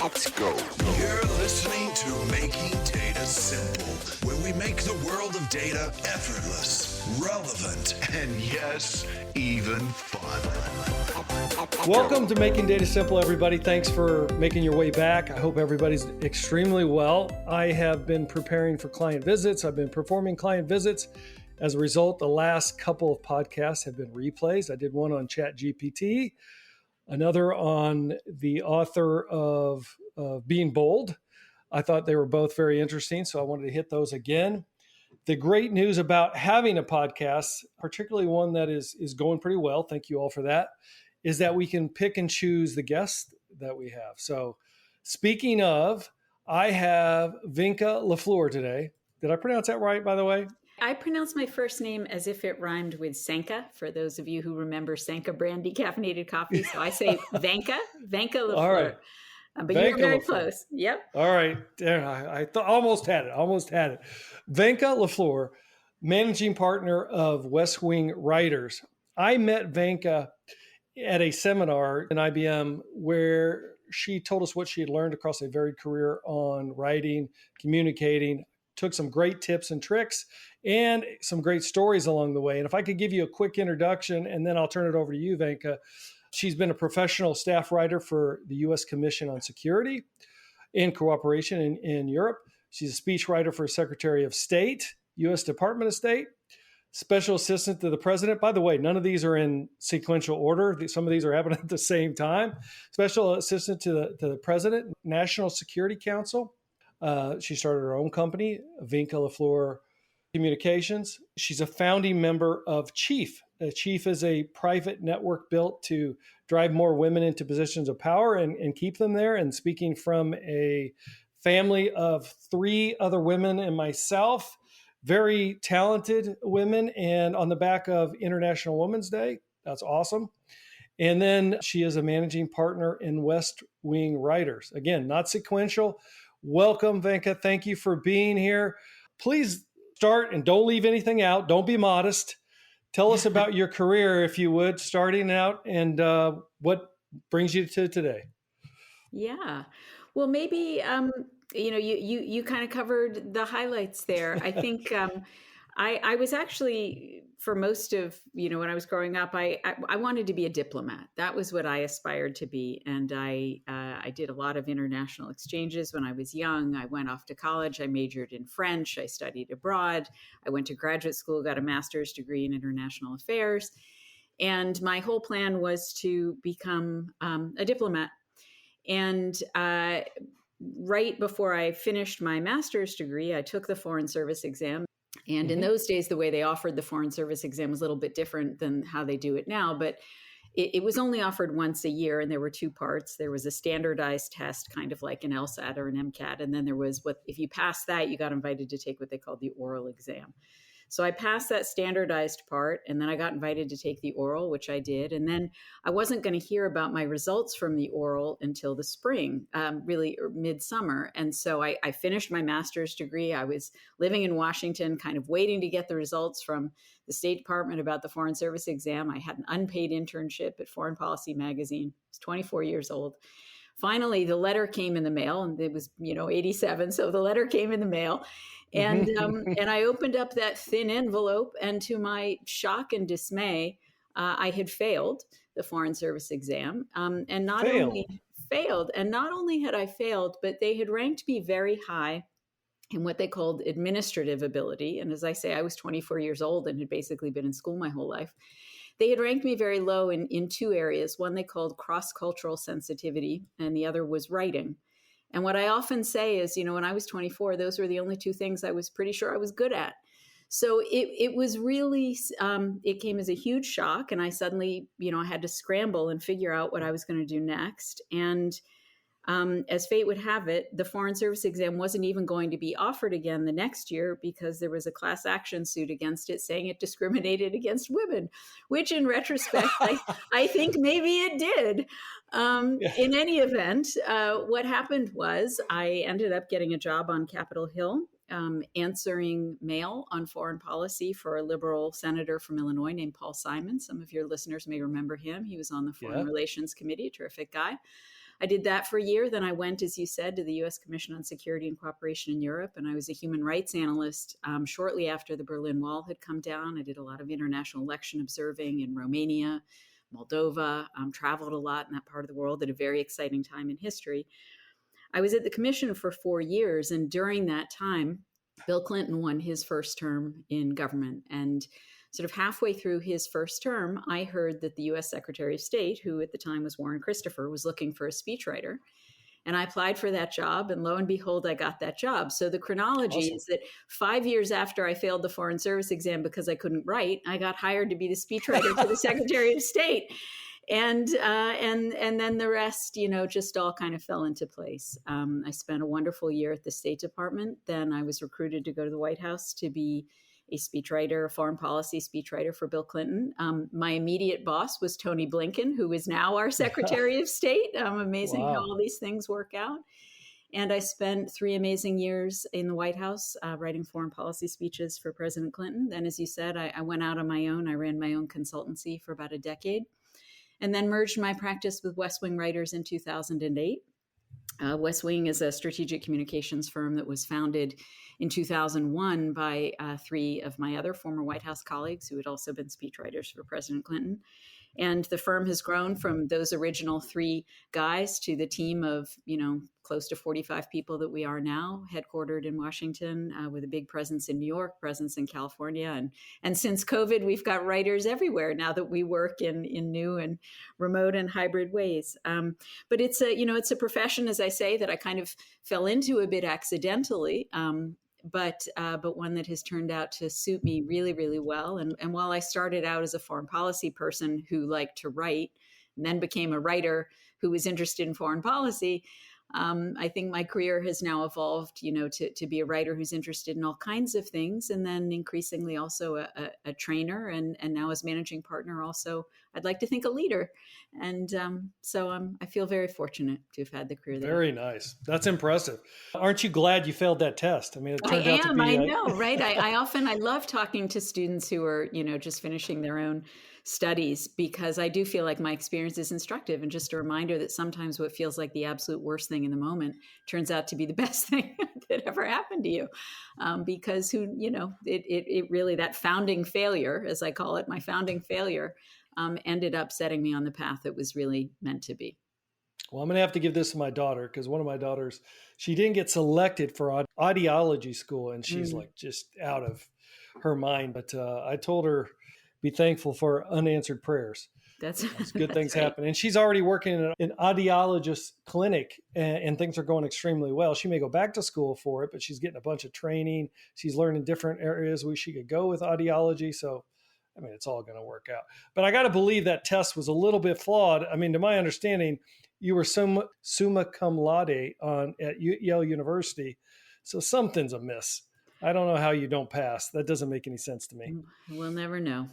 Let's go. You're listening to Making Data Simple, where we make the world of data effortless, relevant, and yes, even fun. Welcome to Making Data Simple, everybody. Thanks for making your way back. I hope everybody's extremely well. I have been preparing for client visits. I've been performing client visits. As a result, the last couple of podcasts have been replays. I did one on ChatGPT, another on the author of Being Bold. I thought they were both very interesting, so I wanted to hit those again. The great news about having a podcast, particularly one that is going pretty well, thank you all for that, is that we can pick and choose the guests that we have. So speaking of, I have Vinca LaFleur today. Did I pronounce that right, by the way? I pronounce my first name as if it rhymed with Sanka, for those of you who remember Sanka brand decaffeinated coffee. So I say Vinca LaFleur. All right. But Vinca you're very LaFleur. Close. Yep. All right. I almost had it. Vinca LaFleur, managing partner of West Wing Writers. I met Vinca at a seminar in IBM where she told us what she had learned across a varied career on writing, communicating, took some great tips and tricks and some great stories along the way. And if I could give you a quick introduction, and then I'll turn it over to you, Vinca. She's been a professional staff writer for the U.S. Commission on Security and Cooperation in Europe. She's a speechwriter for Secretary of State, U.S. Department of State, special assistant to the president. By the way, none of these are in sequential order. Some of these are happening at the same time. Special assistant to the president, National Security Council. She started her own company, Vinca LaFleur Communications. She's a founding member of Chief. Chief is a private network built to drive more women into positions of power and keep them there. And speaking from a family of 3 other women and myself, very talented women, and on the back of International Women's Day. That's awesome. And then she is a managing partner in West Wing Writers. Again, not sequential. Welcome, Vinca. Thank you for being here. Please start and don't leave anything out. Don't be modest. Tell us about your career, if you would, starting out, and what brings you to today. Yeah. Well, maybe, you kind of covered the highlights there. I think I was actually, for most of, when I was growing up, I wanted to be a diplomat. That was what I aspired to be. And I did a lot of international exchanges when I was young. I went off to college. I majored in French. I studied abroad. I went to graduate school, got a master's degree in international affairs. And my whole plan was to become a diplomat. And right before I finished my master's degree, I took the Foreign Service exam. And in those days, the way they offered the Foreign Service exam was a little bit different than how they do it now. But it was only offered once a year, and there were 2 parts. There was a standardized test, kind of like an LSAT or an MCAT. And then there was if you passed that, you got invited to take what they called the oral exam. So I passed that standardized part, and then I got invited to take the oral, which I did. And then I wasn't going to hear about my results from the oral until the spring, really midsummer. And so I finished my master's degree. I was living in Washington, kind of waiting to get the results from the State Department about the Foreign Service exam. I had an unpaid internship at Foreign Policy magazine. I was 24 years old. Finally, the letter came in the mail, and it was, 87. So the letter came in the mail. And and I opened up that thin envelope, and to my shock and dismay, I had failed the Foreign Service exam. And not only had I failed, but they had ranked me very high in what they called administrative ability. And as I say, I was 24 years old and had basically been in school my whole life. They had ranked me very low in 2 areas. One they called cross-cultural sensitivity, and the other was writing. And what I often say is, when I was 24, those were the only 2 things I was pretty sure I was good at. So it was really, it came as a huge shock. And I suddenly, I had to scramble and figure out what I was going to do next. And as fate would have it, the Foreign Service exam wasn't even going to be offered again the next year because there was a class action suit against it saying it discriminated against women, which in retrospect, I think maybe it did. In any event, what happened was I ended up getting a job on Capitol Hill, answering mail on foreign policy for a liberal senator from Illinois named Paul Simon. Some of your listeners may remember him. He was on the Foreign Relations Committee, a terrific guy. I did that for a year. Then I went, as you said, to the U.S. Commission on Security and Cooperation in Europe, and I was a human rights analyst shortly after the Berlin Wall had come down. I did a lot of international election observing in Romania, Moldova, traveled a lot in that part of the world at a very exciting time in history. I was at the commission for 4 years, and during that time, Bill Clinton won his first term in government. And sort of halfway through his first term, I heard that the U.S. Secretary of State, who at the time was Warren Christopher, was looking for a speechwriter. And I applied for that job, and lo and behold, I got that job. So the chronology is that 5 years after I failed the Foreign Service exam because I couldn't write, I got hired to be the speechwriter for the Secretary of State. And then the rest, just all kind of fell into place. I spent a wonderful year at the State Department. Then I was recruited to go to the White House to be a speechwriter, a foreign policy speechwriter for Bill Clinton. My immediate boss was Tony Blinken, who is now our Secretary of State. Amazing how all these things work out. And I spent 3 amazing years in the White House writing foreign policy speeches for President Clinton. Then, as you said, I went out on my own. I ran my own consultancy for about a decade, and then merged my practice with West Wing Writers in 2008. West Wing is a strategic communications firm that was founded in 2001 by 3 of my other former White House colleagues who had also been speechwriters for President Clinton. And the firm has grown from those original 3 guys to the team of, close to 45 people that we are now, headquartered in Washington, with a big presence in New York, presence in California. And since COVID, we've got writers everywhere now that we work in new and remote and hybrid ways. But it's a profession, as I say, that I kind of fell into a bit accidentally. But one that has turned out to suit me really, really well. And while I started out as a foreign policy person who liked to write, and then became a writer who was interested in foreign policy, I think my career has now evolved, to be a writer who's interested in all kinds of things, and then increasingly also a trainer, and now as managing partner also, I'd like to think a leader. And so I feel very fortunate to have had the career that Very nice. That's impressive. Aren't you glad you failed that test? I mean, it turned out to be... I know, right? I love talking to students who are, just finishing their own studies, because I do feel like my experience is instructive, and just a reminder that sometimes what feels like the absolute worst thing in the moment turns out to be the best thing that ever happened to you. Because it really, that founding failure, as I call it, my founding failure, ended up setting me on the path that was really meant to be. Well, I'm going to have to give this to my daughter, because one of my daughters, she didn't get selected for audiology school, and she's like just out of her mind. But I told her, be thankful for unanswered prayers. That's good things happen. And she's already working in an audiologist clinic, and things are going extremely well. She may go back to school for it, but she's getting a bunch of training. She's learning different areas where she could go with audiology. So, I mean, it's all going to work out. But I got to believe that test was a little bit flawed. I mean, to my understanding, you were summa cum laude at Yale University. So something's amiss. I don't know how you don't pass. That doesn't make any sense to me. We'll never know.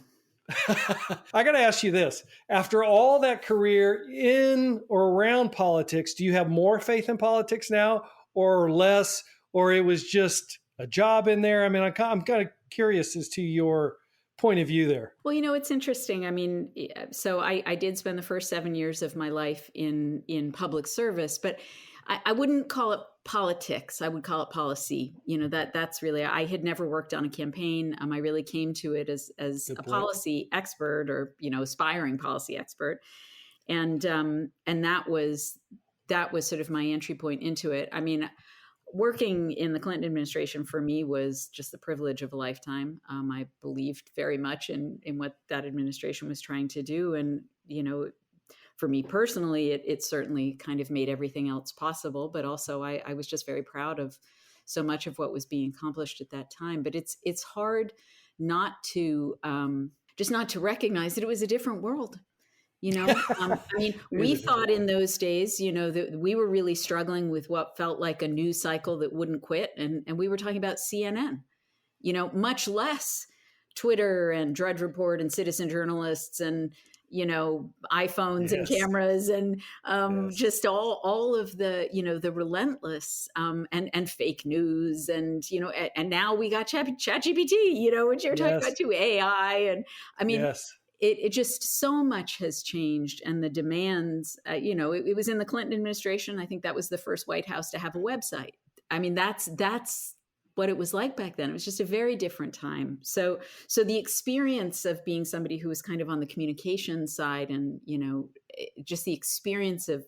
I got to ask you this. After all that career in or around politics, do you have more faith in politics now, or less, or it was just a job in there? I mean, I'm kind of curious as to your point of view there. Well, it's interesting. I mean, so I did spend the first 7 years of my life in public service, but I wouldn't call it politics. I would call it policy. That's really, I had never worked on a campaign. I really came to it as a policy expert, or, aspiring policy expert. And that was sort of my entry point into it. I mean, working in the Clinton administration for me was just the privilege of a lifetime. I believed very much in what that administration was trying to do. And, for me personally, it certainly kind of made everything else possible. But also I was just very proud of so much of what was being accomplished at that time. But it's hard not to recognize that it was a different world. I mean, we thought in those days, that we were really struggling with what felt like a news cycle that wouldn't quit. And we were talking about CNN, much less Twitter and Drudge Report and citizen journalists and, iPhones and cameras and just all of the, the relentless and fake news and, and now we got ChatGPT, which you're talking about too, AI. And I mean, it just so much has changed, and the demands, it was in the Clinton administration. I think that was the first White House to have a website. I mean, that's what it was like back then. It was just a very different time. So the experience of being somebody who was kind of on the communication side, and just the experience of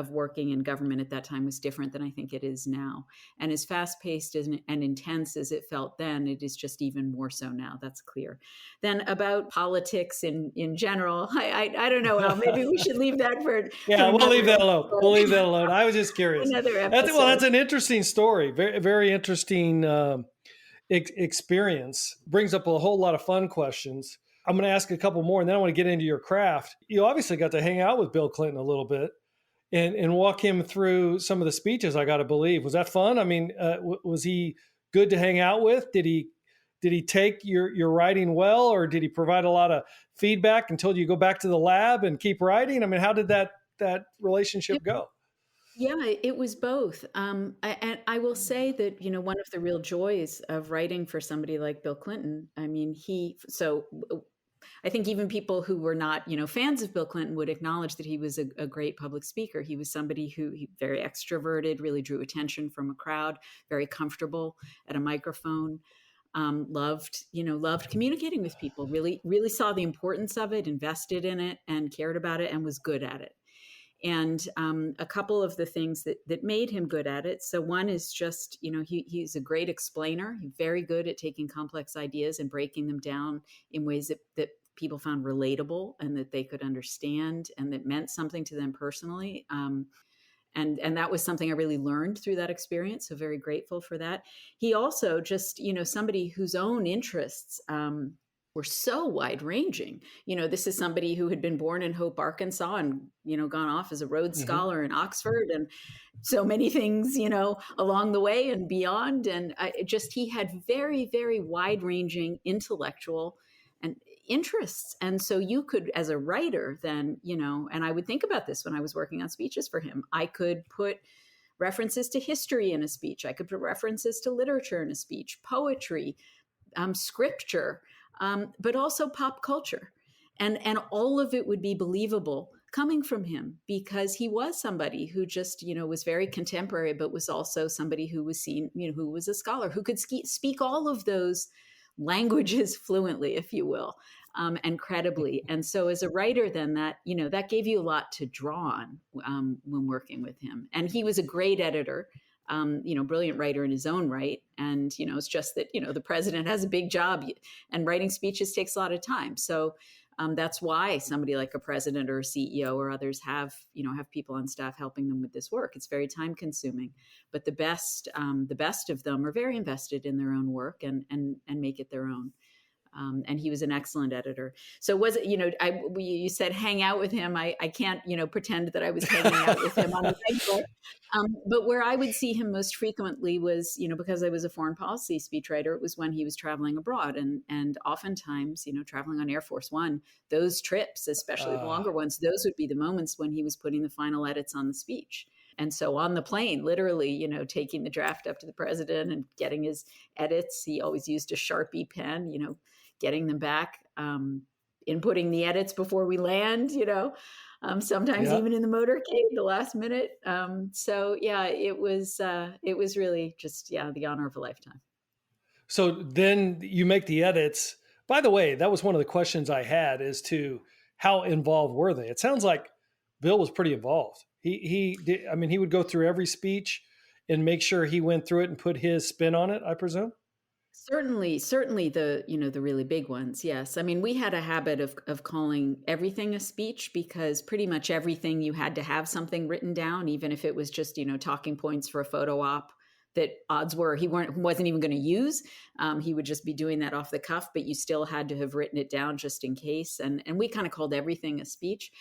working in government at that time was different than I think it is now. And as fast-paced and intense as it felt then, it is just even more so now. That's clear. Then about politics in general, I don't know. Well, maybe we should leave that for we'll leave that alone. We'll leave that alone. I was just curious. Another episode. That's an interesting story. Very, very interesting experience. Brings up a whole lot of fun questions. I'm going to ask a couple more, and then I want to get into your craft. You obviously got to hang out with Bill Clinton a little bit. And walk him through some of the speeches, I got to believe. Was that fun? I mean, was he good to hang out with? Did he take your writing well, or did he provide a lot of feedback and told you go back to the lab and keep writing? I mean, how did that relationship go? Yeah, it was both. And I will say that, one of the real joys of writing for somebody like Bill Clinton, I mean, I think even people who were not, fans of Bill Clinton would acknowledge that he was a great public speaker. He was somebody who very extroverted, really drew attention from a crowd, very comfortable at a microphone, loved communicating with people, really, really saw the importance of it, invested in it, and cared about it, and was good at it. And a couple of the things that made him good at it. So one is just, he's a great explainer. He's very good at taking complex ideas and breaking them down in ways that people found relatable and that they could understand and that meant something to them personally. And that was something I really learned through that experience. So very grateful for that. He also just, somebody whose own interests were so wide ranging. This is somebody who had been born in Hope, Arkansas, and, gone off as a Rhodes Scholar in Oxford, and so many things, along the way and beyond. And he had very, very wide ranging intellectual and interests. And so you could, as a writer then, and I would think about this when I was working on speeches for him, I could put references to history in a speech. I could put references to literature in a speech, poetry, scripture, but also pop culture. And all of it would be believable coming from him, because he was somebody who just, was very contemporary, but was also somebody who was seen, who was a scholar, who could speak all of those languages fluently, if you will, and credibly. And so as a writer, then that gave you a lot to draw on when working with him. And he was a great editor. Brilliant writer in his own right. And, it's just that, the president has a big job, and writing speeches takes a lot of time. So that's why somebody like a president or a CEO or others have people on staff helping them with this work. It's very time consuming, but the best of them are very invested in their own work and make it their own. And he was an excellent editor. So was it, you said hang out with him. I can't, pretend that I was hanging out with him on the regular. But where I would see him most frequently was, because I was a foreign policy speechwriter, it was when he was traveling abroad. And oftentimes, traveling on Air Force One, those trips, especially the longer ones, those would be the moments when he was putting the final edits on the speech. And so on the plane, literally, taking the draft up to the president and getting his edits, he always used a Sharpie pen, getting them back, inputting the edits before we land, sometimes even in the motorcade, the last minute. So yeah, it was really just, the honor of a lifetime. So then you make the edits. By the way, that was one of the questions I had as to how involved were they? It sounds like Bill was pretty involved. He did, he would go through every speech and make sure he went through it and put his spin on it, I presume. Certainly the, the really big ones. Yes. We had a habit of calling everything a speech, because pretty much everything you had to have something written down, even if it was just, talking points for a photo op that odds were he wasn't even going to use. He would just be doing that off the cuff, but you still had to have written it down just in case. And we kind of called everything a speech.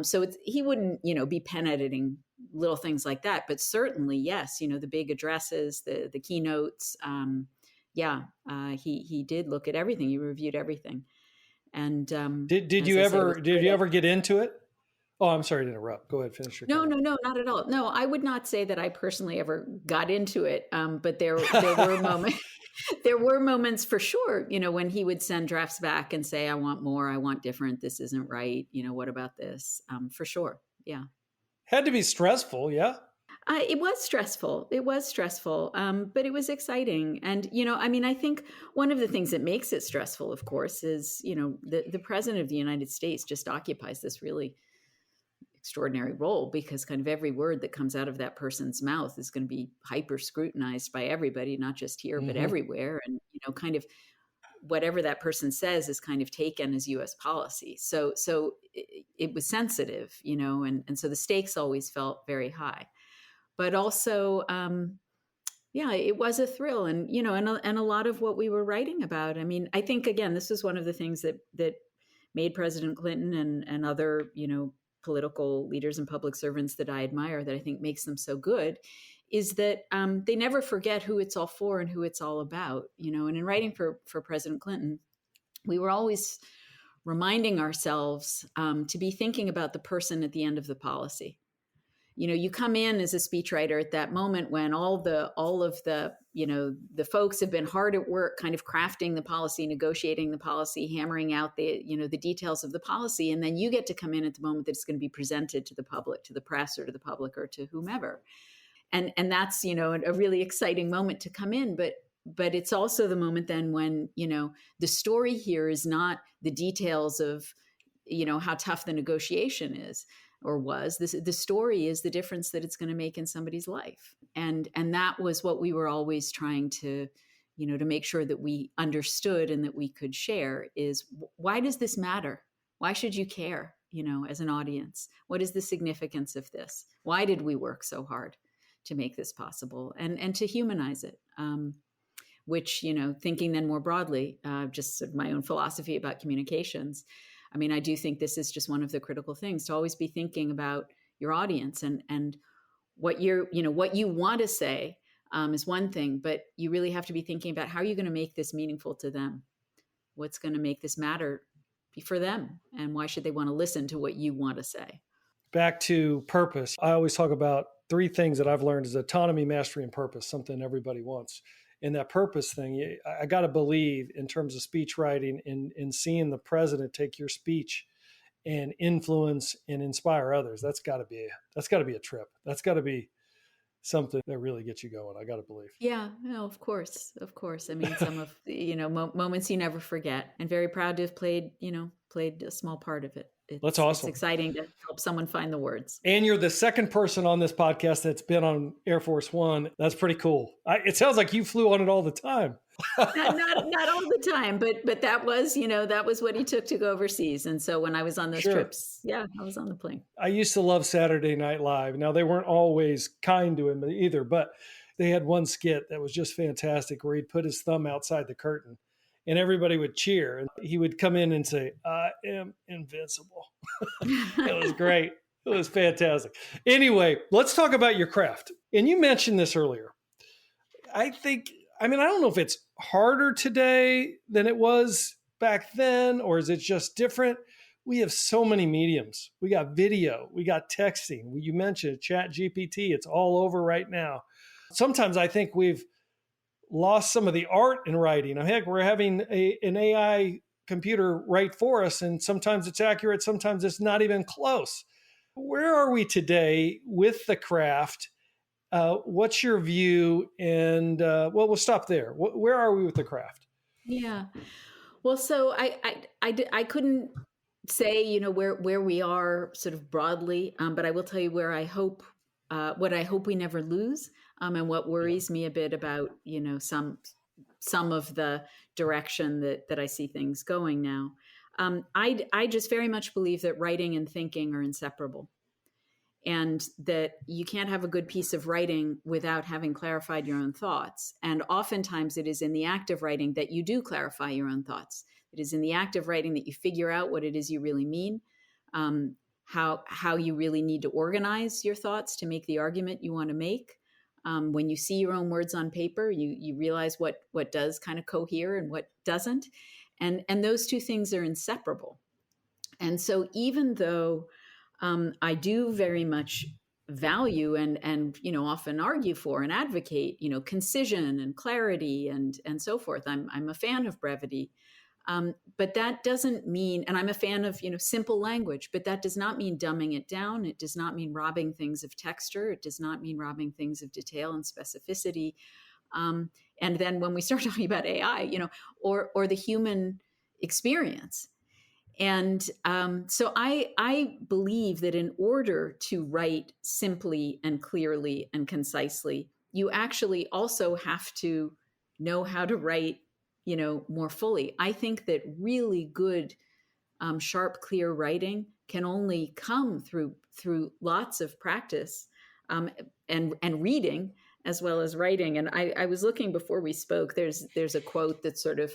So he wouldn't, be pen editing little things like that, but certainly, yes, the big addresses, the keynotes, he did look at everything. He reviewed everything. And did you ever get into it? Oh, I'm sorry to interrupt. Go ahead, finish your No, comment. no, no, not at all. No, I would not say that I personally ever got into it, but there were moments. There were moments for sure, when he would send drafts back and say, I want more, I want different, this isn't right, what about this? For sure. Yeah. Had to be stressful, yeah. It was stressful. It was stressful, but it was exciting. And, I think one of the things that makes it stressful, of course, is, the president of the United States just occupies this really extraordinary role, because kind of every word that comes out of that person's mouth is going to be hyper scrutinized by everybody, not just here, but Mm-hmm. everywhere. And, kind of whatever that person says is kind of taken as US policy. So it was sensitive, and so the stakes always felt very high. But also, yeah, it was a thrill. And, and a lot of what we were writing about, I think, again, this was one of the things that made President Clinton and other, political leaders and public servants that I admire, that I think makes them so good, is that they never forget who it's all for and who it's all about, and in writing for President Clinton, we were always reminding ourselves to be thinking about the person at the end of the policy. You come in as a speechwriter at that moment when all of the the folks have been hard at work kind of crafting the policy, negotiating the policy, hammering out the the details of the policy, and then you get to come in at the moment that it's going to be presented to the public, to the press or to the public or to whomever. And that's a really exciting moment to come in, but it's also the moment then when the story here is not the details of how tough the negotiation is or was. The story is the difference that it's going to make in somebody's life, and that was what we were always trying to to make sure that we understood and that we could share is, why does this matter? Why should you care, as an audience? What is the significance of this? Why did we work so hard to make this possible, and to humanize it? Which, thinking then more broadly, just sort of my own philosophy about communications, I do think this is just one of the critical things, to always be thinking about your audience, and what what you want to say is one thing, but you really have to be thinking about how are you going to make this meaningful to them? What's going to make this matter for them? And why should they want to listen to what you want to say? Back to purpose. I always talk about three things that I've learned is autonomy, mastery, and purpose, something everybody wants. And that purpose thing, I got to believe in terms of speech writing, in seeing the president take your speech and influence and inspire others. That's got to be a trip. That's got to be something that really gets you going. I got to believe. Yeah, no, of course. Some of moments you never forget, and very proud to have played a small part of it. That's awesome. It's exciting to help someone find the words. And you're the second person on this podcast that's been on Air Force One. That's pretty cool. It sounds like you flew on it all the time. not all the time, but that was what he took to go overseas. And so when I was on those trips, yeah, I was on the plane. I used to love Saturday Night Live. Now, they weren't always kind to him either, but they had one skit that was just fantastic where he'd put his thumb outside the curtain and everybody would cheer. And he would come in and say, I am invincible. It was great. It was fantastic. Anyway, let's talk about your craft. And you mentioned this earlier. I don't know if it's harder today than it was back then, or is it just different? We have so many mediums. We got video, we got texting. You mentioned Chat GPT. It's all over right now. Sometimes I think we've lost some of the art in writing. Heck, we're having an AI computer write for us, and sometimes it's accurate, sometimes it's not even close. Where are we today with the craft? What's your view? And we'll stop there. Where are we with the craft? Yeah. Well, so I couldn't say where we are sort of broadly, but I will tell you where I hope what I hope we never lose, and what worries me a bit about some of the direction that I see things going now. I just very much believe that writing and thinking are inseparable, and that you can't have a good piece of writing without having clarified your own thoughts. And oftentimes it is in the act of writing that you do clarify your own thoughts. It is in the act of writing that you figure out what it is you really mean, how you really need to organize your thoughts to make the argument you want to make. When you see your own words on paper, you realize what does kind of cohere and what doesn't. And those two things are inseparable. And so even though I do very much value and often argue for and advocate concision and clarity and so forth. I'm a fan of brevity, but that doesn't mean, and I'm a fan of simple language, but that does not mean dumbing it down. It does not mean robbing things of texture. It does not mean robbing things of detail and specificity. And then when we start talking about AI, or the human experience. And so I believe that in order to write simply and clearly and concisely, you actually also have to know how to write, more fully. I think that really good, sharp, clear writing can only come through lots of practice, and reading as well as writing. And I was looking before we spoke. There's a quote that's sort of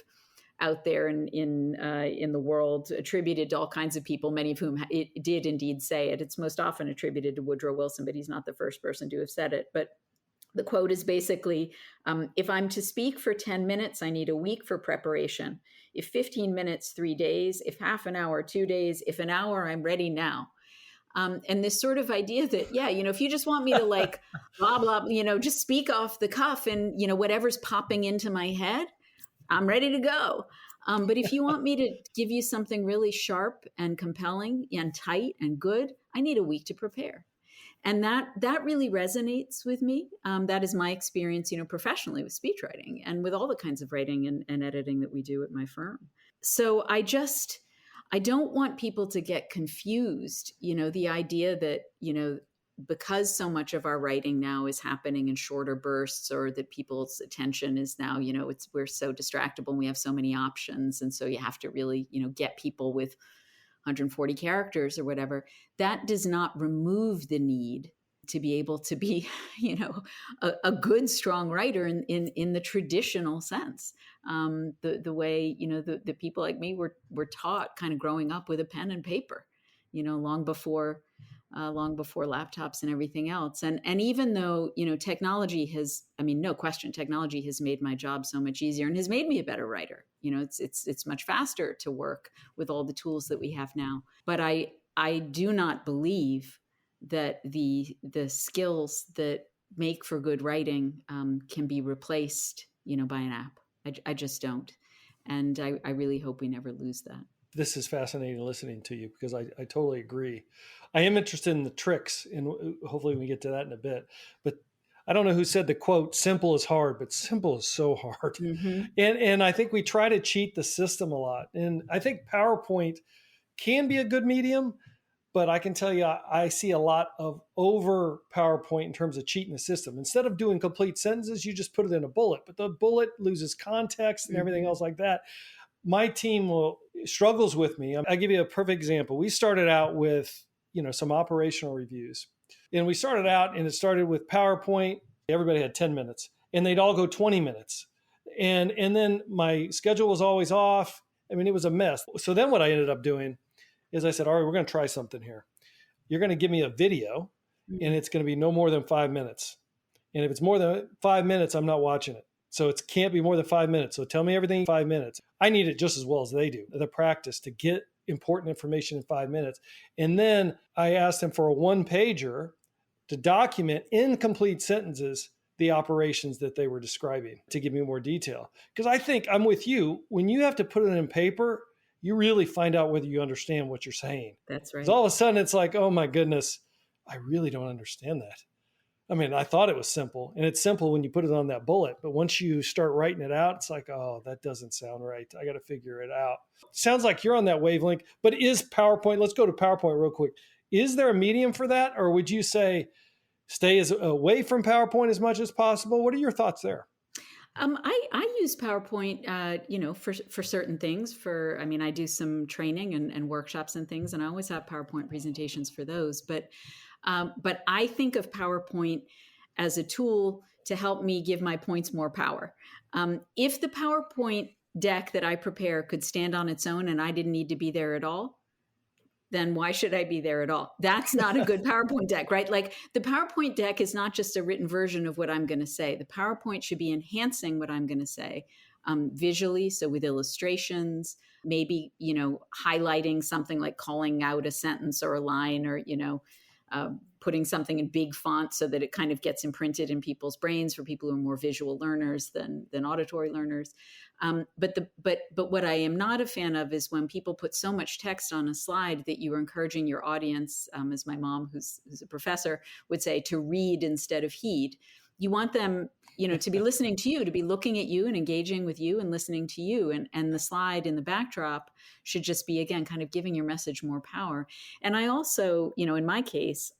out there in the world, attributed to all kinds of people, many of whom it did indeed say it. It's most often attributed to Woodrow Wilson, but he's not the first person to have said it. But the quote is basically, if I'm to speak for 10 minutes, I need a week for preparation. If 15 minutes, 3 days. If half an hour, 2 days. If an hour, I'm ready now. And this sort of idea that, if you just want me to like, blah, blah, just speak off the cuff and, whatever's popping into my head, I'm ready to go. But if you want me to give you something really sharp and compelling and tight and good, I need a week to prepare. And that really resonates with me. That is my experience, professionally with speech writing and with all the kinds of writing and editing that we do at my firm. So I don't want people to get confused, the idea that, because so much of our writing now is happening in shorter bursts, or that people's attention is now, we're so distractible and we have so many options. And so you have to really, get people with 140 characters or whatever. That does not remove the need to be able to be, a good, strong writer in the traditional sense. The way, the people like me were taught kind of growing up with a pen and paper, long before laptops and everything else. And even though, technology has, no question, technology has made my job so much easier and has made me a better writer. It's much faster to work with all the tools that we have now. But I do not believe that the skills that make for good writing can be replaced, by an app. I just don't. And I really hope we never lose that. This is fascinating listening to you, because I totally agree. I am interested in the tricks, and hopefully we get to that in a bit. But I don't know who said the quote, simple is hard, but simple is so hard. Mm-hmm. And I think we try to cheat the system a lot. And I think PowerPoint can be a good medium, but I can tell you, I see a lot of over PowerPoint in terms of cheating the system. Instead of doing complete sentences, you just put it in a bullet, but the bullet loses context and everything else like that. My team struggles with me. I'll give you a perfect example. We started out with, some operational reviews, and we started out, and it started with PowerPoint. Everybody had 10 minutes, and they'd all go 20 minutes. And then my schedule was always off. It was a mess. So then what I ended up doing is I said, all right, we're going to try something here. You're going to give me a video, and it's going to be no more than 5 minutes. And if it's more than 5 minutes, I'm not watching it. So it can't be more than 5 minutes. So tell me everything in 5 minutes. I need it just as well as they do, the practice to get important information in 5 minutes. And then I asked them for a 1-pager to document in complete sentences the operations that they were describing, to give me more detail. Because I think I'm with you. When you have to put it in paper, you really find out whether you understand what you're saying. That's right. Because all of a sudden it's like, oh my goodness, I really don't understand that. I thought it was simple, and it's simple when you put it on that bullet. But once you start writing it out, it's like, oh, that doesn't sound right. I got to figure it out. Sounds like you're on that wavelength, but is PowerPoint, let's go to PowerPoint real quick. Is there a medium for that? Or would you say stay away from PowerPoint as much as possible? What are your thoughts there? I use PowerPoint, for certain things. I do some training and workshops and things, and I always have PowerPoint presentations for those. But I think of PowerPoint as a tool to help me give my points more power. If the PowerPoint deck that I prepare could stand on its own and I didn't need to be there at all, then why should I be there at all? That's not a good PowerPoint deck, right? Like, the PowerPoint deck is not just a written version of what I'm going to say. The PowerPoint should be enhancing what I'm going to say. visually, so with illustrations, maybe, highlighting something like calling out a sentence or a line, or, putting something in big font so that it kind of gets imprinted in people's brains for people who are more visual learners than auditory learners. But what I am not a fan of is when people put so much text on a slide that you are encouraging your audience, as my mom, who's a professor, would say, to read instead of heed. You want them, to be listening to you, to be looking at you and engaging with you and listening to you. And the slide in the backdrop should just be, again, kind of giving your message more power. And I also, in my case,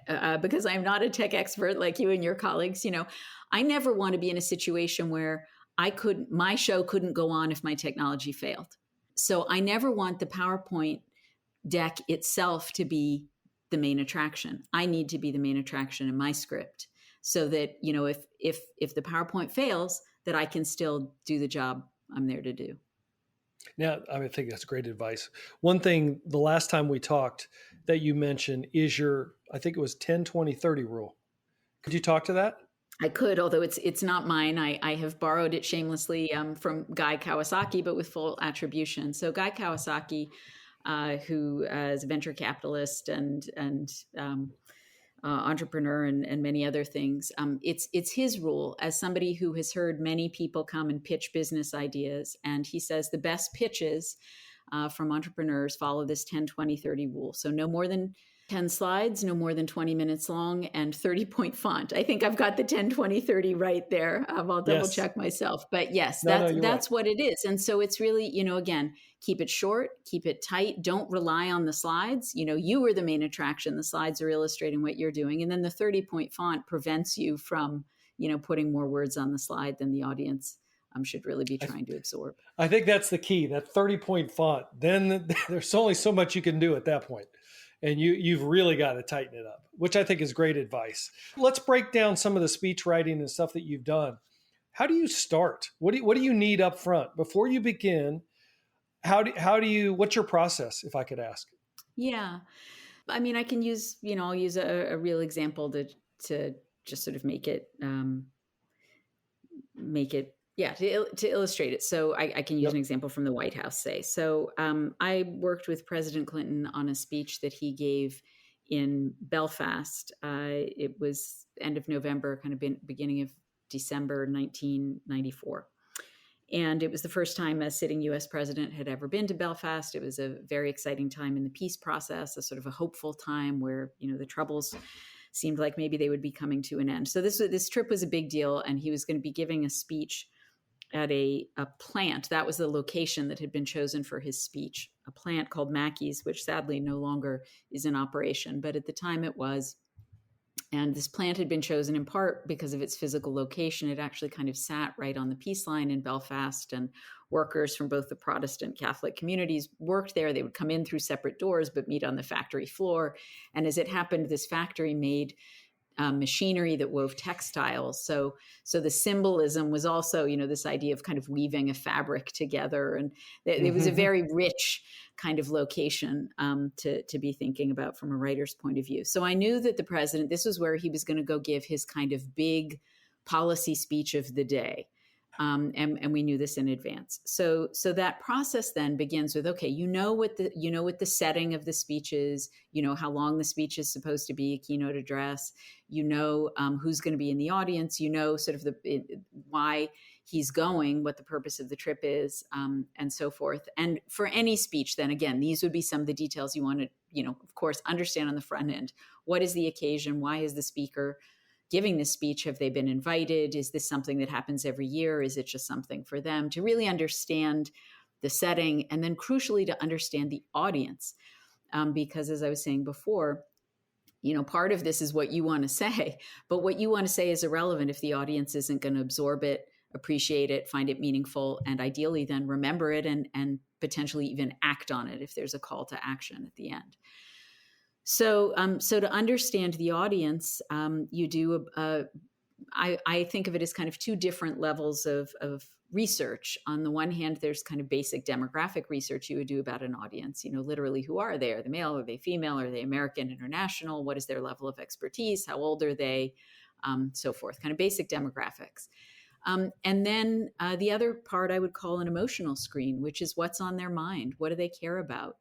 because I'm not a tech expert like you and your colleagues, I never want to be in a situation where my show couldn't go on if my technology failed. So I never want the PowerPoint deck itself to be the main attraction. I need to be the main attraction in my script, so that, if the PowerPoint fails, that I can still do the job I'm there to do. Now, I think that's great advice. One thing, the last time we talked, that you mentioned is I think it was 10-20-30 rule. Could you talk to that? I could, although it's not mine. I have borrowed it shamelessly from Guy Kawasaki, but with full attribution. So Guy Kawasaki, who is a venture capitalist and entrepreneur and many other things, it's his rule, as somebody who has heard many people come and pitch business ideas. And he says the best pitches from entrepreneurs follow this 10-20-30 rule. So no more than 10 slides, no more than 20 minutes long, and 30-point font. I think I've got the 10-20-30 right there. I'll double check myself. But yes, that's right. What it is. And so it's really, again, keep it short, keep it tight. Don't rely on the slides. You are the main attraction. The slides are illustrating what you're doing. And then the 30-point font prevents you from, putting more words on the slide than the audience should really be trying to absorb. I think that's the key, that 30-point font. Then there's only so much you can do at that point. And you've really got to tighten it up, which I think is great advice. Let's break down some of the speech writing and stuff that you've done. How do you start? What do you need up front before you begin? What's your process, if I could ask? Yeah. I mean, I can use, I'll use a real example to just sort of make it to illustrate it. So I can use an example from the White House, say. So I worked with President Clinton on a speech that he gave in Belfast. It was end of November, kind of beginning of December 1994. And it was the first time a sitting U.S. president had ever been to Belfast. It was a very exciting time in the peace process, a sort of a hopeful time where, the troubles seemed like maybe they would be coming to an end. So this trip was a big deal, and he was going to be giving a speech at a plant. That was the location that had been chosen for his speech, a plant called Mackey's, which sadly no longer is in operation, but at the time it was. And this plant had been chosen in part because of its physical location. It actually kind of sat right on the peace line in Belfast, and workers from both the Protestant Catholic communities worked there. They would come in through separate doors, but meet on the factory floor. And as it happened, this factory made machinery that wove textiles. So the symbolism was also, this idea of kind of weaving a fabric together. And it was a very rich kind of location to be thinking about from a writer's point of view. So I knew that the president, this was where he was going to go give his kind of big policy speech of the day. And we knew this in advance. So that process then begins with, okay, what the setting of the speech is, how long the speech is supposed to be, a keynote address, who's going to be in the audience, sort of why he's going, what the purpose of the trip is, and so forth. And for any speech, then again, these would be some of the details you want to, of course, understand on the front end. What is the occasion? Why is the speaker giving this speech? Have they been invited? Is this something that happens every year? Is it just something for them? To really understand the setting, and then crucially to understand the audience. Because as I was saying before, part of this is what you want to say, but what you want to say is irrelevant if the audience isn't going to absorb it, appreciate it, find it meaningful, and ideally then remember it and potentially even act on it if there's a call to action at the end. So to understand the audience, you do, I think of it as kind of two different levels of research. On the one hand, there's kind of basic demographic research you would do about an audience, literally who are they? Are they male? Are they female? Are they American, international? What is their level of expertise? How old are they? So forth, kind of basic demographics. And then the other part I would call an emotional screen, which is what's on their mind. What do they care about?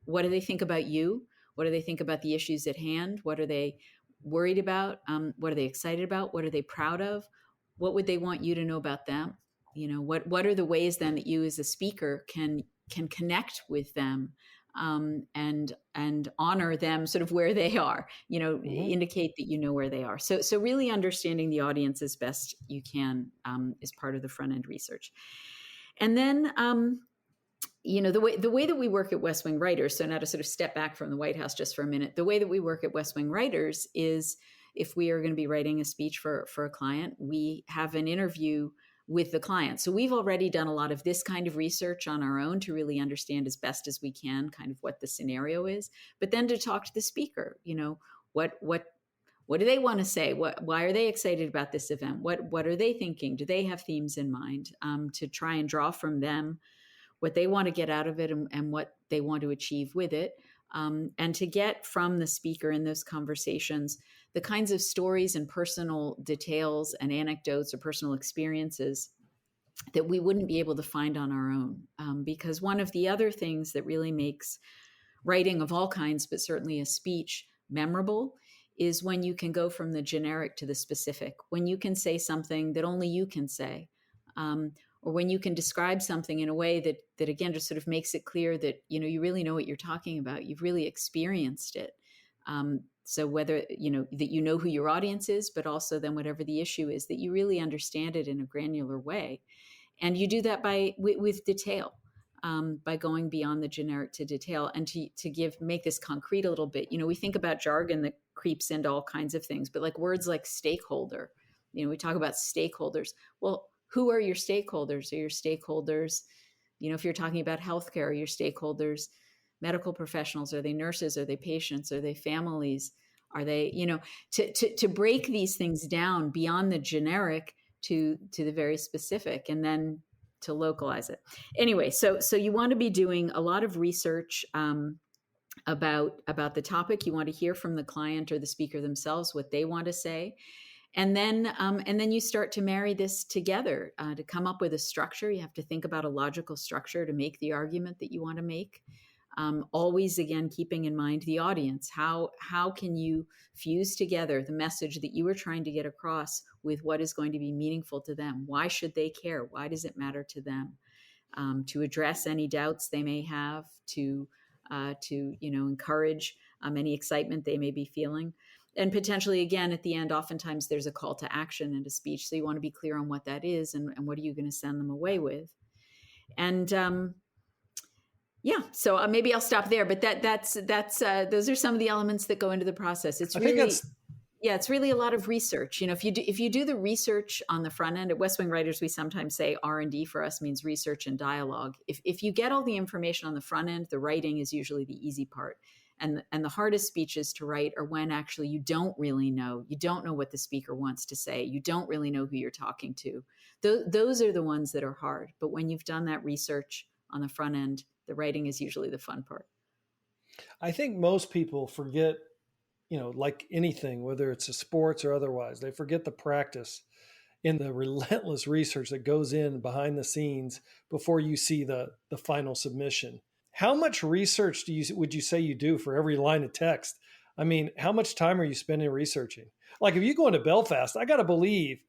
What do they think about you? What do they think about the issues at hand? What are they worried about? What are they excited about? What are they proud of? What would they want you to know about them? What are the ways then that you as a speaker can connect with them, and honor them sort of where they are, indicate that you know where they are. So really understanding the audience as best you can is part of the front end research. And then the way that we work at West Wing Writers, so now to sort of step back from the White House just for a minute, the way that we work at West Wing Writers is, if we are going to be writing a speech for a client, we have an interview with the client. So we've already done a lot of this kind of research on our own to really understand as best as we can kind of what the scenario is, but then to talk to the speaker, what do they want to say? Why are they excited about this event? What are they thinking? Do they have themes in mind? To try and draw from them what they want to get out of it, and what they want to achieve with it. And to get from the speaker in those conversations the kinds of stories and personal details and anecdotes or personal experiences that we wouldn't be able to find on our own. Because one of the other things that really makes writing of all kinds, but certainly a speech, memorable, is when you can go from the generic to the specific, when you can say something that only you can say, or when you can describe something in a way that again just sort of makes it clear that you really know what you're talking about, you've really experienced it. So whether that who your audience is, but also then whatever the issue is, that you really understand it in a granular way, and you do that with detail, by going beyond the generic to detail, and to make this concrete a little bit. We think about jargon that creeps into all kinds of things, but like words like stakeholder, we talk about stakeholders. Well, who are your stakeholders? Are your stakeholders, if you're talking about healthcare, are your stakeholders medical professionals? Are they nurses? Are they patients? Are they families? Are they, to break these things down beyond the generic to the very specific, and then to localize it. Anyway, so you want to be doing a lot of research about the topic. You want to hear from the client or the speaker themselves what they want to say. And then you start to marry this together to come up with a structure. You have to think about a logical structure to make the argument that you want to make. Always, again, keeping in mind the audience. How can you fuse together the message that you were trying to get across with what is going to be meaningful to them? Why should they care? Why does it matter to them? To address any doubts they may have, to encourage any excitement they may be feeling. And potentially, again, at the end, oftentimes there's a call to action in a speech. So you want to be clear on what that is, and what are you going to send them away with. And so maybe I'll stop there. But that's those are some of the elements that go into the process. It's really a lot of research. If you do the research on the front end, at West Wing Writers, we sometimes say R&D for us means research and dialogue. If you get all the information on the front end, the writing is usually the easy part. And the hardest speeches to write are when actually you don't really know. You don't know what the speaker wants to say. You don't really know who you're talking to. Those are the ones that are hard. But when you've done that research on the front end, the writing is usually the fun part. I think most people forget, like anything, whether it's a sports or otherwise, they forget the practice in the relentless research that goes in behind the scenes before you see the final submission. How much research would you say you do for every line of text? I mean, how much time are you spending researching? Like if you go into Belfast, I got to believe,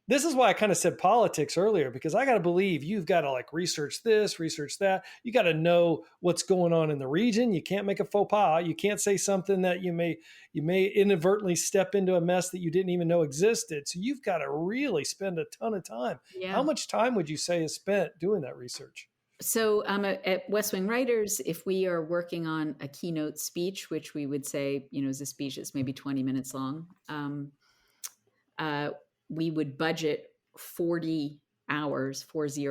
this is why I kind of said politics earlier, because I got to believe you've got to like research this, research that. You got to know what's going on in the region. You can't make a faux pas. You can't say something that you may inadvertently step into a mess that you didn't even know existed. So you've got to really spend a ton of time. Yeah. How much time would you say is spent doing that research? So at West Wing Writers, if we are working on a keynote speech, which we would say, is a speech that's maybe 20 minutes long, we would budget 40 hours, 40,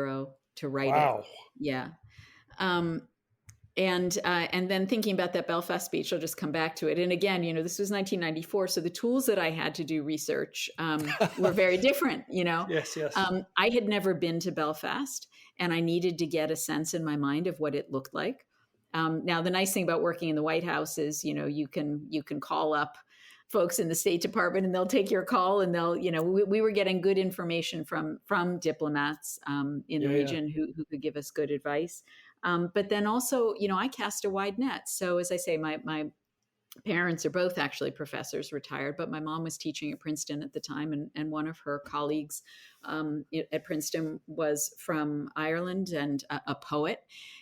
to write it. Yeah. And then thinking about that Belfast speech, I'll just come back to it. And again, this was 1994. So the tools that I had to do research were very different, Yes. I had never been to Belfast, and I needed to get a sense in my mind of what it looked like. Now, the nice thing about working in the White House is, you can call up folks in the State Department, and they'll take your call, and they'll, we were getting good information from diplomats in the region who could give us good advice. But then also, I cast a wide net. So as I say, my parents are both actually professors, retired, but my mom was teaching at Princeton at the time, and one of her colleagues at Princeton was from Ireland and a poet.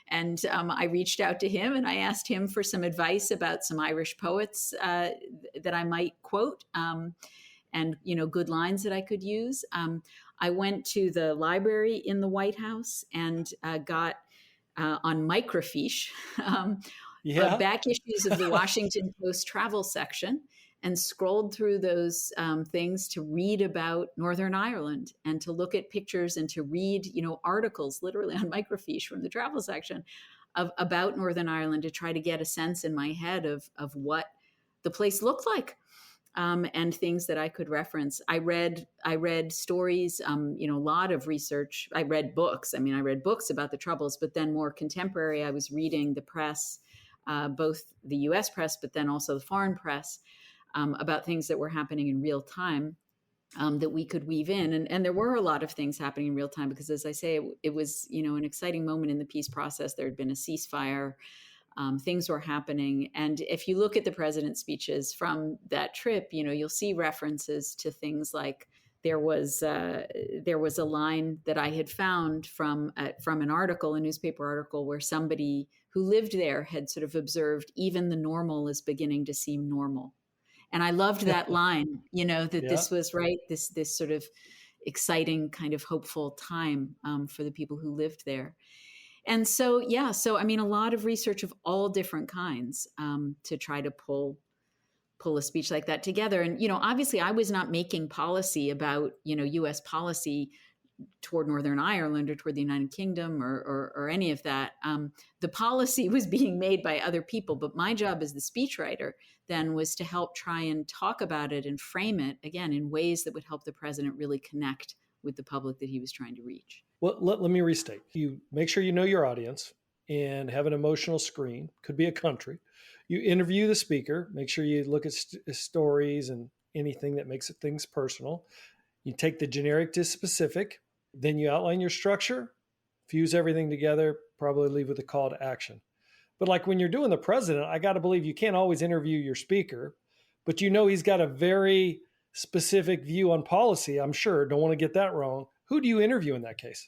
And I reached out to him and I asked him for some advice about some Irish poets that I might quote, and good lines that I could use. I went to the library in the White House and got on microfiche. Back issues of the Washington Post travel section, and scrolled through those things to read about Northern Ireland and to look at pictures and to read, articles literally on microfiche from the travel section about Northern Ireland, to try to get a sense in my head of what the place looked like, and things that I could reference. I read stories, a lot of research. I read books. I read books about the Troubles, but then more contemporary, I was reading the press, both the U.S. press, but then also the foreign press, about things that were happening in real time, that we could weave in. And there were a lot of things happening in real time because, as I say, it was, an exciting moment in the peace process. There had been a ceasefire. Things were happening. And if you look at the president's speeches from that trip, you'll see references to things like there was a line that I had found from an article, a newspaper article, where somebody who lived there had sort of observed even the normal is beginning to seem normal. And I loved that line, this was this sort of exciting kind of hopeful time for the people who lived there. And so, a lot of research of all different kinds to try to pull a speech like that together. And, obviously I was not making policy about, U.S. policy toward Northern Ireland or toward the United Kingdom or any of that. The policy was being made by other people, but my job as the speechwriter then was to help try and talk about it and frame it, again, in ways that would help the president really connect with the public that he was trying to reach. Well, let me restate. You make sure you know your audience and have an emotional screen. Could be a country. You interview the speaker. Make sure you look at stories and anything that makes things personal. You take the generic to specific. Then you outline your structure, fuse everything together, probably leave with a call to action. But like when you're doing the president, I got to believe you can't always interview your speaker, but he's got a very specific view on policy, I'm sure. Don't want to get that wrong. Who do you interview in that case?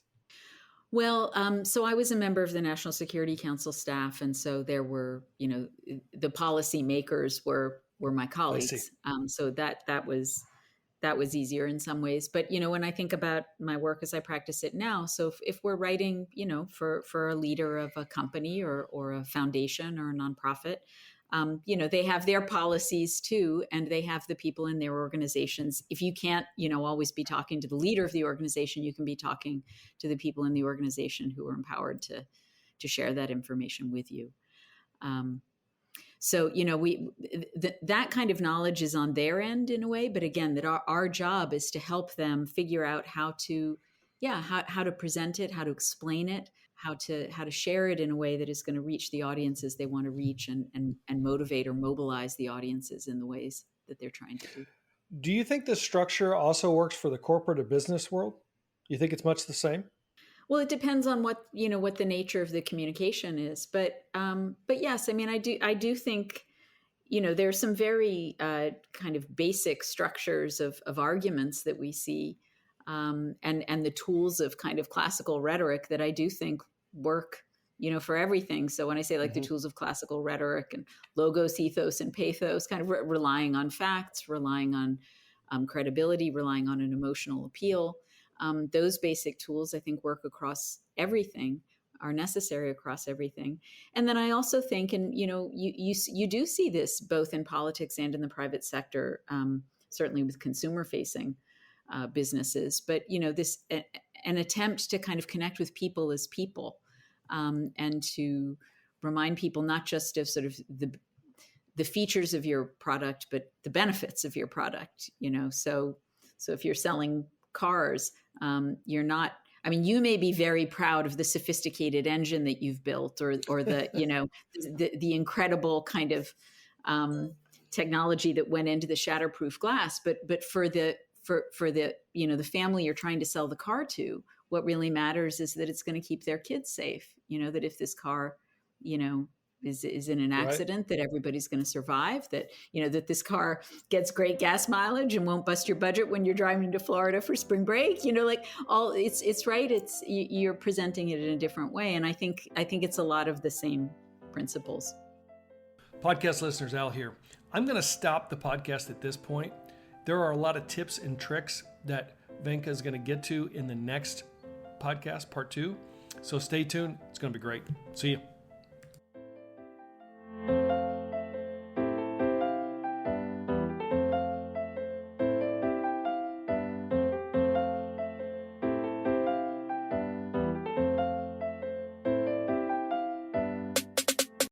Well, so I was a member of the National Security Council staff. And so there were, the policy makers were my colleagues. So that was easier in some ways. But, when I think about my work as I practice it now, so if we're writing, for a leader of a company or a foundation or a nonprofit, they have their policies too, and they have the people in their organizations. If you can't, always be talking to the leader of the organization, you can be talking to the people in the organization who are empowered to share that information with you. So, that kind of knowledge is on their end in a way, but again, that our job is to help them figure out how to present it, how to explain it, how to share it in a way that is going to reach the audiences they want to reach and motivate or mobilize the audiences in the ways that they're trying to do. Do you think this structure also works for the corporate or business world? You think it's much the same? Well, it depends on what the nature of the communication is, but yes, I do think, there's some very kind of basic structures of arguments that we see, and the tools of kind of classical rhetoric that I do think work, for everything. So when I say the tools of classical rhetoric and logos, ethos, and pathos, kind of relying on facts, relying on credibility, relying on an emotional appeal. Those basic tools, I think, work across everything, are necessary across everything. And then I also think, and you do see this both in politics and in the private sector, certainly with consumer-facing businesses. But this an attempt to kind of connect with people as people, and to remind people not just of sort of the features of your product, but the benefits of your product. So if you're selling cars, you're not, you may be very proud of the sophisticated engine that you've built or the, the incredible kind of, technology that went into the shatterproof glass, but for the the family you're trying to sell the car to, what really matters is that it's going to keep their kids safe. That if this car, is in an accident, that everybody's going to survive, that that this car gets great gas mileage and won't bust your budget when you're driving to Florida for spring break. It's right. You're presenting it in a different way, and I think it's a lot of the same principles. Podcast listeners out here, I'm going to stop the podcast at this point. There are a lot of tips and tricks that Vinca is going to get to in the next podcast, part 2. So stay tuned. It's going to be great. See you.